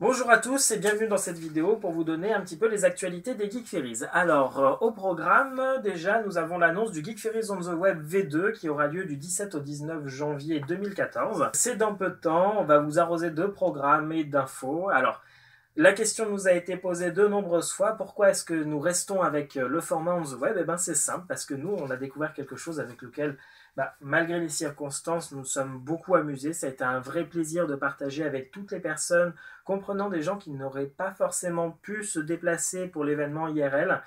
Bonjour à tous et bienvenue dans cette vidéo pour vous donner un petit peu les actualités des Geek Ferries. Alors, au programme, déjà, nous avons l'annonce du Geek Ferries on the Web V2 qui aura lieu du 17 au 19 janvier 2014. C'est dans peu de temps, on va vous arroser de programmes et d'infos. Alors, la question nous a été posée de nombreuses fois, pourquoi est-ce que nous restons avec le format on the web? Eh bien c'est simple, parce que nous on a découvert quelque chose avec lequel, malgré les circonstances, nous nous sommes beaucoup amusés. Ça a été un vrai plaisir de partager avec toutes les personnes, comprenant des gens qui n'auraient pas forcément pu se déplacer pour l'événement IRL.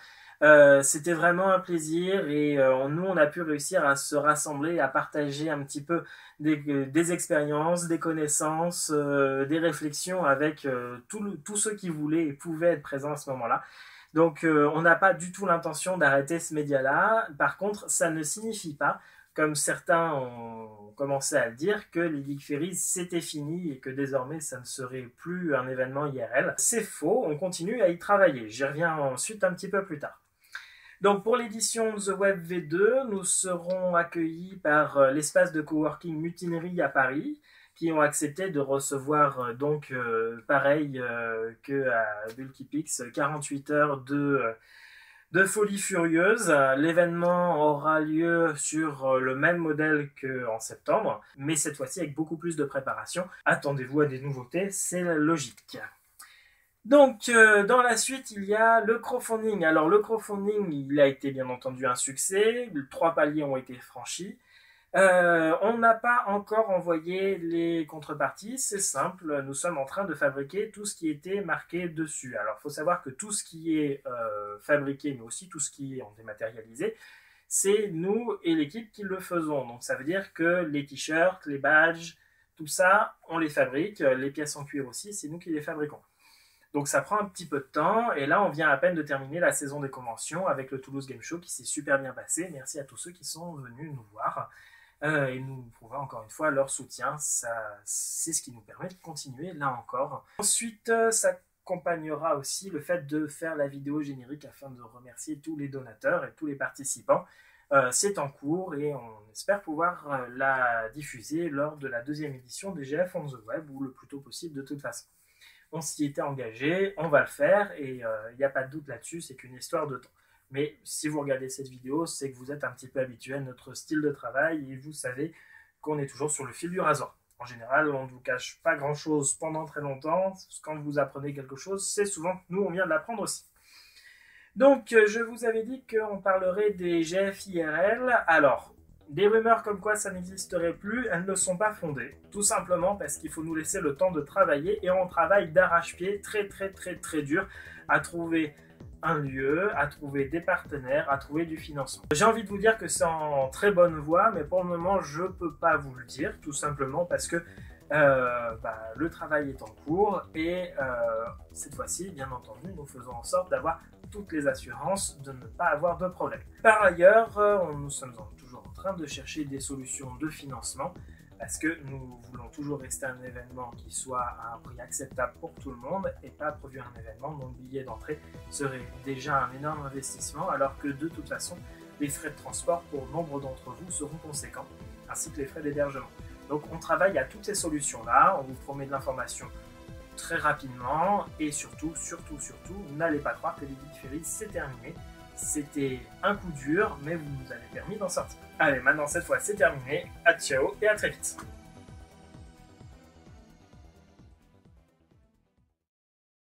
C'était vraiment un plaisir et nous on a pu réussir à se rassembler, à partager un petit peu des expériences, des connaissances, des réflexions avec tous ceux qui voulaient et pouvaient être présents à ce moment-là. Donc on n'a pas du tout l'intention d'arrêter ce média-là. Par contre, ça ne signifie pas, comme certains ont commencé à le dire, que les Geek Ferries c'était fini et que désormais ça ne serait plus un événement IRL. C'est faux, on continue à y travailler. J'y reviens ensuite un petit peu plus tard. Donc pour l'édition The Web V2, nous serons accueillis par l'espace de coworking Mutinerie à Paris, qui ont accepté de recevoir pareil que à Bulkypix, 48 heures de folie furieuse. L'événement aura lieu sur le même modèle qu'en septembre, mais cette fois-ci avec beaucoup plus de préparation. Attendez-vous à des nouveautés, c'est logique. Donc, dans la suite, il y a le crowdfunding. Alors, le crowdfunding, il a été bien entendu un succès. 3 paliers ont été franchis. On n'a pas encore envoyé les contreparties. C'est simple, nous sommes en train de fabriquer tout ce qui était marqué dessus. Alors, il faut savoir que tout ce qui est fabriqué, mais aussi tout ce qui est en dématérialisé, c'est nous et l'équipe qui le faisons. Donc, ça veut dire que les t-shirts, les badges, tout ça, on les fabrique. Les pièces en cuir aussi, c'est nous qui les fabriquons. Donc ça prend un petit peu de temps, et là on vient à peine de terminer la saison des conventions avec le Toulouse Game Show qui s'est super bien passé. Merci à tous ceux qui sont venus nous voir et nous prouver encore une fois leur soutien. C'est ce qui nous permet de continuer là encore. Ensuite, ça accompagnera aussi le fait de faire la vidéo générique afin de remercier tous les donateurs et tous les participants. C'est en cours et on espère pouvoir la diffuser lors de la 2e édition des GF on the Web, ou le plus tôt possible de toute façon. On s'y était engagé, on va le faire, et il n'y a pas de doute là-dessus, c'est qu'une histoire de temps. Mais si vous regardez cette vidéo, c'est que vous êtes un petit peu habitué à notre style de travail, et vous savez qu'on est toujours sur le fil du rasoir. En général, on ne vous cache pas grand-chose pendant très longtemps. Quand vous apprenez quelque chose, c'est souvent que nous, on vient de l'apprendre aussi. Donc, je vous avais dit qu'on parlerait des GF IRL. Alors, des rumeurs comme quoi ça n'existerait plus, elles ne sont pas fondées. Tout simplement parce qu'il faut nous laisser le temps de travailler, et on travaille d'arrache-pied très dur à trouver un lieu, à trouver des partenaires, à trouver du financement. J'ai envie de vous dire que c'est en très bonne voie, mais pour le moment je peux pas vous le dire, tout simplement parce que le travail est en cours, et cette fois-ci, bien entendu, nous faisons en sorte d'avoir toutes les assurances de ne pas avoir de problème. Par ailleurs, nous sommes toujours en train de chercher des solutions de financement, parce que nous voulons toujours rester un événement qui soit à un prix acceptable pour tout le monde, et pas produire un événement dont le billet d'entrée serait déjà un énorme investissement, alors que de toute façon, les frais de transport pour nombre d'entre vous seront conséquents, ainsi que les frais d'hébergement. Donc on travaille à toutes ces solutions-là, on vous promet de l'information très rapidement, et surtout, n'allez pas croire que les Geek Ferries c'est terminé. C'était un coup dur, mais vous nous avez permis d'en sortir. Allez, maintenant cette fois c'est terminé, à ciao et à très vite.